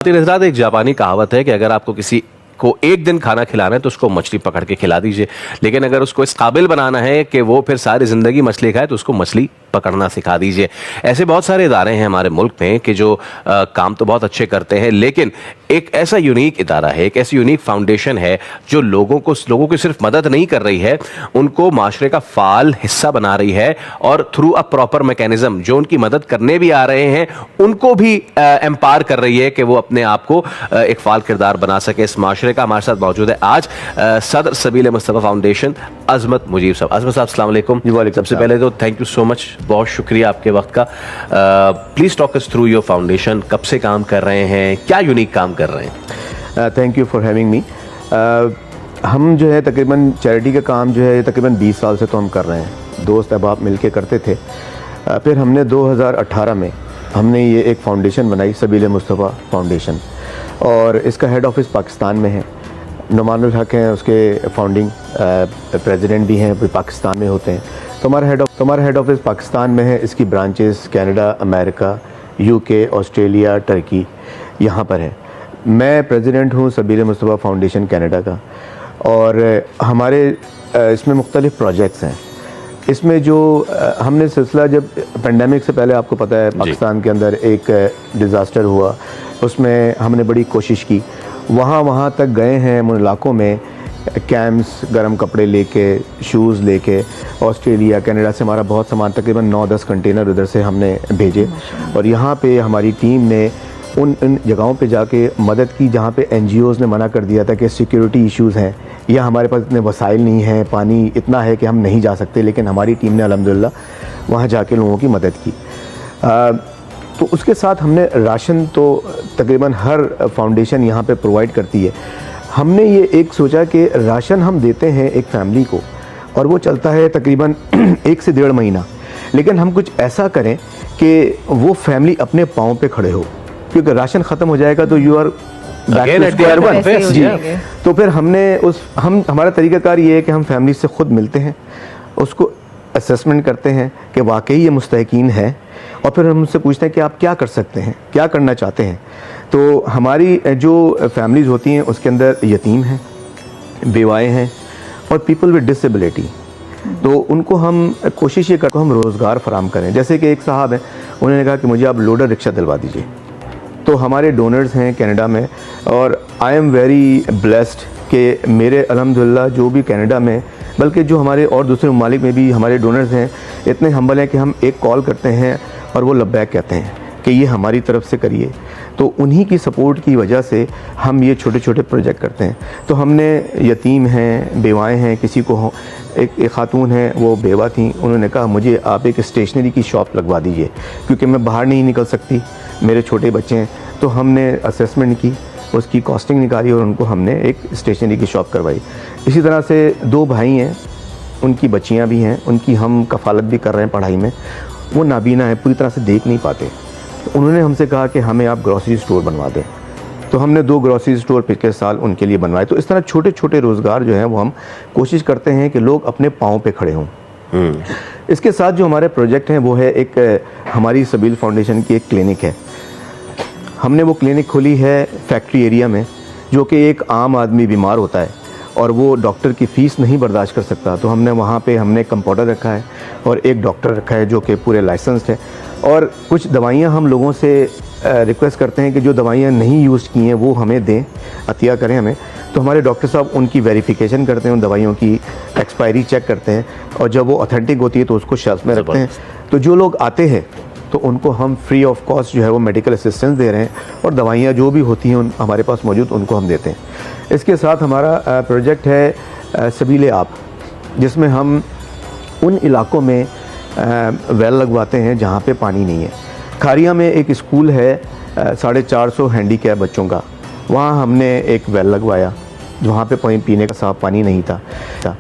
हजरात, एक जापानी कहावत है कि अगर आपको किसी को एक दिन खाना खिलाना है तो उसको मछली पकड़ के खिला दीजिए, लेकिन अगर उसको इस काबिल बनाना है कि वो फिर सारी जिंदगी मछली खाए तो उसको मछली पकड़ना सिखा दीजिए। ऐसे बहुत सारे इदारे हैं हमारे मुल्क में कि जो काम तो बहुत अच्छे करते हैं, लेकिन एक ऐसा यूनिक इदारा है, एक ऐसी यूनिक फाउंडेशन है जो लोगों की सिर्फ मदद नहीं कर रही है, उनको माशरे का फाल हिस्सा बना रही है और थ्रू अ प्रॉपर मैकेनिज्म जो उनकी मदद करने भी आ रहे हैं उनको भी एम्पावर कर रही है कि वो अपने आप को एक फाल किरदार बना सके इस माशरे का। हमारे साथ मौजूद है आज सदर सबील मुस्तफ़ा फाउंडेशन अजमत मुजीब साहब। अजमत साहब अस्सलाम वालेकुम। सबसे पहले तो थैंक यू सो मच, बहुत शुक्रिया आपके वक्त का। Please talk us through your foundation, कब से काम कर रहे हैं, क्या यूनिक काम कर रहे हैं? Thank you for having me. हम जो है तकरीबन चैरिटी का काम जो है तकरीबन 20 साल से तो हम कर रहे हैं, दोस्त अहबाब मिल के करते थे। फिर हमने 2018 में हमने ये एक फ़ाउंडेशन बनाई, सबील मुस्तफ़ा फाउंडेशन, और इसका हेड ऑफिस पाकिस्तान में है। नुमानुल हक हैं उसके फाउंडिंग प्रेसिडेंट भी हैं, भी पाकिस्तान में होते हैं। तो हमारा हेड ऑफिस पाकिस्तान में है, इसकी branches Canada, America, UK, Australia, Turkey यहाँ पर है। मैं प्रेसिडेंट हूँ सबील मुस्तफ़ा फाउंडेशन कनाडा का, और हमारे इसमें मुख्तलिफ़ प्रोजेक्ट्स हैं। इसमें जो हमने सिलसिला, जब पेंडेमिक से पहले आपको पता है पाकिस्तान के अंदर एक डिज़ास्टर हुआ, उसमें हमने बड़ी कोशिश की, वहाँ तक गए हैं उन इलाकों में, कैम्प्स, गर्म कपड़े लेके, शूज़ लेके, ऑस्ट्रेलिया, कनाडा से हमारा बहुत सामान, तकरीबन 9-10 कंटेनर उधर से हमने भेजे, और यहाँ पे हमारी टीम ने उन जगहों पे जाके मदद की जहाँ पे NGOs ने मना कर दिया था कि सिक्योरिटी इश्यूज़ हैं या हमारे पास इतने वसाइल नहीं हैं, पानी इतना है कि हम नहीं जा सकते, लेकिन हमारी टीम ने अल्हम्दुलिल्लाह वहाँ जाके लोगों की मदद की। तो उसके साथ हमने राशन तो तकरीबन हर फाउंडेशन यहाँ पे प्रोवाइड करती है। हमने ये एक सोचा कि राशन हम देते हैं एक फैमिली को और वो चलता है तकरीबन 1 से 1.5 महीना, लेकिन हम कुछ ऐसा करें कि वो फैमिली अपने पाँव पे खड़े हो, क्योंकि राशन ख़त्म हो जाएगा तो यू आर जी। तो फिर हमने हमारा तरीक़ाकार ये है कि हम फैमिली से ख़ुद मिलते हैं, उसको असेसमेंट करते हैं कि वाकई ये मुस्तहिकीन है, और फिर हम उनसे पूछते हैं कि आप क्या कर सकते हैं, क्या करना चाहते हैं। तो हमारी जो फैमिलीज़ होती हैं उसके अंदर यतीम हैं, बेवाएँ हैं और पीपल विद डिसेबिलिटी, तो उनको हम कोशिश ये करते हैं हम रोज़गार फराम करें। जैसे कि एक साहब हैं, उन्होंने कहा कि मुझे आप लोडर रिक्शा दिलवा दीजिए। तो हमारे डोनर्स हैं कनाडा में, और आई एम वेरी ब्लेस्ड कि मेरे अल्हम्दुलिल्लाह जो भी कनाडा में, बल्कि जो हमारे और दूसरे ममालिक में भी हमारे डोनर्स हैं, इतने हम्बल हैं कि हम एक कॉल करते हैं और वो लब्बैक कहते हैं कि ये हमारी तरफ से करिए। तो उन्हीं की सपोर्ट की वजह से हम ये छोटे छोटे प्रोजेक्ट करते हैं। तो हमने यतीम हैं, बेवाएँ हैं, किसी को एक खातून है वो बेवा थी, उन्होंने कहा मुझे आप एक स्टेशनरी की शॉप लगवा दीजिए क्योंकि मैं बाहर नहीं निकल सकती, मेरे छोटे बच्चे हैं। तो हमने असेसमेंट की, उसकी कॉस्टिंग निकाली और उनको हमने एक स्टेशनरी की शॉप करवाई। इसी तरह से 2 भाई हैं, उनकी बच्चियां भी हैं, उनकी हम कफ़ालत भी कर रहे हैं पढ़ाई में। वो नाबीना है, पूरी तरह से देख नहीं पाते, तो उन्होंने हमसे कहा कि हमें आप ग्रॉसरी स्टोर बनवा दें। तो हमने 2 ग्रॉसरी स्टोर पिछले साल उनके लिए बनवाए। तो इस तरह छोटे छोटे रोज़गार जो हैं वो हम कोशिश करते हैं कि लोग अपने पाँव पे खड़े हों। इसके साथ जो हमारे प्रोजेक्ट हैं वो है एक हमारी सबील फाउंडेशन की एक क्लिनिक है। हमने वो क्लिनिक खोली है फैक्ट्री एरिया में, जो कि एक आम आदमी बीमार होता है और वो डॉक्टर की फ़ीस नहीं बर्दाश्त कर सकता, तो हमने वहाँ पे हमने कंपाउंडर रखा है और एक डॉक्टर रखा है जो कि पूरे लाइसेंस्ड है। और कुछ दवाइयाँ हम लोगों से रिक्वेस्ट करते हैं कि जो दवाइयाँ नहीं यूज़ की हैं वो हमें दें, अतिया करें हमें। तो हमारे डॉक्टर साहब उनकी वेरिफिकेशन करते हैं, उन दवाइयों की एक्सपायरी चेक करते हैं, और जब वो ऑथेंटिक होती है तो उसको शेल्फ में रखते हैं। तो जो लोग आते हैं तो उनको हम फ्री ऑफ कॉस्ट जो है वो मेडिकल असिस्टेंस दे रहे हैं, और दवाइयाँ जो भी होती हैं हमारे पास मौजूद उनको हम देते हैं। इसके साथ हमारा प्रोजेक्ट है सबील आप, जिसमें हम उन इलाकों में वेल लगवाते हैं जहाँ पे पानी नहीं है। खारिया में एक स्कूल है 450 हैंडीकैप बच्चों का, वहाँ हमने एक वेल लगवाया जहाँ पे पीने का साफ पानी नहीं था।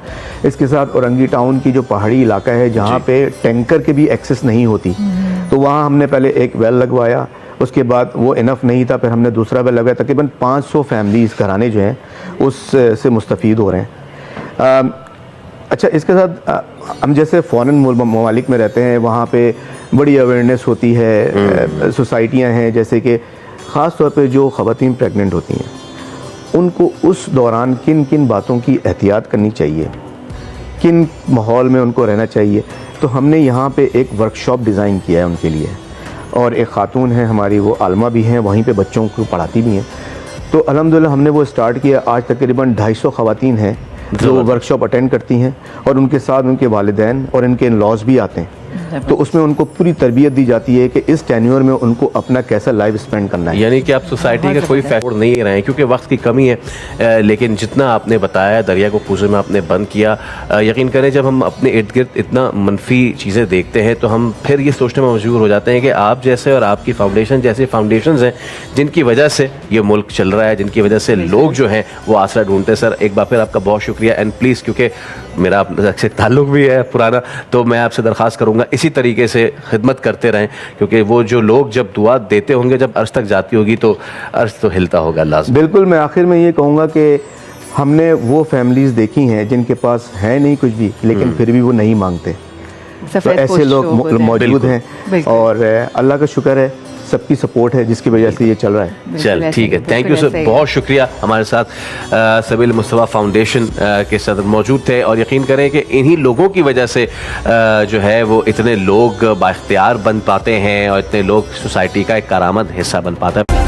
इसके साथ औरंगी टाउन की जो पहाड़ी इलाका है जहाँ पे टैंकर के भी एक्सेस नहीं होती, तो वहाँ हमने पहले एक वेल लगवाया, उसके बाद वो इनफ नहीं था, फिर हमने दूसरा वेल लगवाया। तकरीबन 500 फैमिलीज़ घराने जो हैं उससे मुस्तफ़ीद हो रहे हैं। अच्छा, इसके साथ हम जैसे फ़ॉरेन ममालिक में रहते हैं, वहाँ पे बड़ी अवेयरनेस होती है, सोसाइटियाँ हैं, जैसे कि ख़ास तौर पे जो ख़वातीन प्रेग्नेंट होती हैं उनको उस दौरान किन किन बातों की एहतियात करनी चाहिए, किन माहौल में उनको रहना चाहिए। तो हमने यहाँ पे एक वर्कशॉप डिज़ाइन किया है उनके लिए, और एक ख़ातून है हमारी, वो आलमा भी हैं, वहीं पे बच्चों को पढ़ाती भी हैं। तो अल्हम्दुलिल्लाह हमने वो स्टार्ट किया। आज तकरीबन 250 ख़वातीन हैं जो वर्कशॉप अटेंड करती हैं, और उनके साथ उनके वालिदैन और इनके इन-लॉज़ भी आते हैं। तो उसमें उनको पूरी तरबियत दी जाती है कि इस टेन्योर में उनको अपना कैसा लाइफ स्पेंड करना है। यानी कि आप सोसाइटी का कोई फैक्टर नहीं रहे हैं क्योंकि वक्त की कमी है, लेकिन जितना आपने बताया दरिया को कूजे में आपने बंद किया, यकीन करें जब हम अपने इर्द गिर्द इतना मनफी चीज़ें देखते हैं तो हम फिर ये सोचने में मजबूर हो जाते हैं कि आप जैसे और आपकी फाउंडेशन जैसे फाउंडेशंस हैं जिनकी वजह से ये मुल्क चल रहा है, जिनकी वजह से लोग जो हैं वो आसरा ढूंढते हैं। सर एक बार फिर आपका बहुत शुक्रिया, एंड प्लीज़ क्योंकि मेरा आपसे ताल्लुक भी है पुराना, तो मैं आपसे दरख्वास्त करूँगा इसी तरीके से खिदमत करते रहें, क्योंकि वो जो लोग जब दुआ देते होंगे जब अर्श तक जाती होगी तो अर्श तो हिलता होगा लाज़िम। बिल्कुल, मैं आखिर में ये कहूँगा कि हमने वो फैमिलीज़ देखी हैं जिनके पास है नहीं कुछ भी, लेकिन फिर भी वो नहीं मांगते। तो ऐसे लोग मौजूद हैं, और अल्लाह का शुक्र है सबकी सपोर्ट है जिसकी वजह से ये चल रहा है। चल ठीक है, थैंक यू सर, बहुत शुक्रिया। हमारे साथ सबील मुस्तफ़ा फाउंडेशन के सदर मौजूद थे, और यकीन करें कि इन्हीं लोगों की वजह से जो है वो इतने लोग बाइख्तियार बन पाते हैं और इतने लोग सोसाइटी का एक करामद हिस्सा बन पाते हैं।